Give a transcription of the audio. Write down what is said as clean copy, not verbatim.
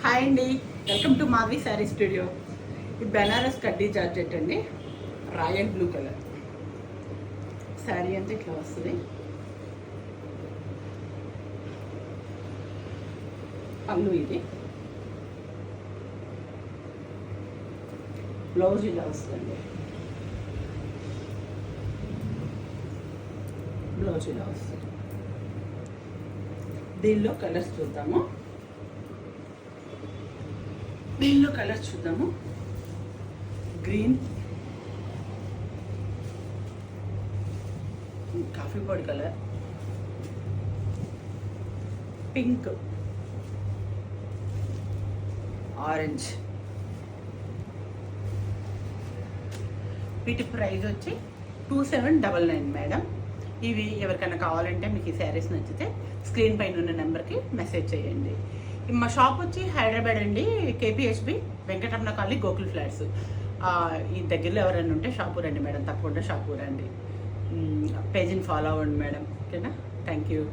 Hi అండి, welcome to Madhavi sari studio. ఇది బెనారస్ కడ్డీ జార్జెట్ అండి, రాయల్ బ్లూ కలర్ శారీ అంతా ఇట్లా వస్తుంది. పళ్ళు ఇది, బ్లౌజ్ ఇలా వస్తుంది. బ్లౌజ్ ఇలా వస్తుంది. దీనిలో కలర్స్ చూద్దాము. గ్రీన్, కాఫీ పొడి కలర్, పింక్, ఆరెంజ్. వీటి ప్రైస్ వచ్చి 2799 మేడం. ఇవి ఎవరికైనా కావాలంటే మీకు ఈ శారీస్ నచ్చితే స్క్రీన్ పైన ఉన్న నెంబర్కి మెసేజ్ చేయండి. మా షాప్ వచ్చి హైదరాబాద్ అండి, KPHB, Venkataramana colony, Gokul flats. ఈ దగ్గరలో ఎవరైనా ఉంటే షాపు రండి మేడం, తప్పకుండా షాపు రండి. పేజీని ఫాలో అవ్వండి మేడం, ఓకేనా? Thank you.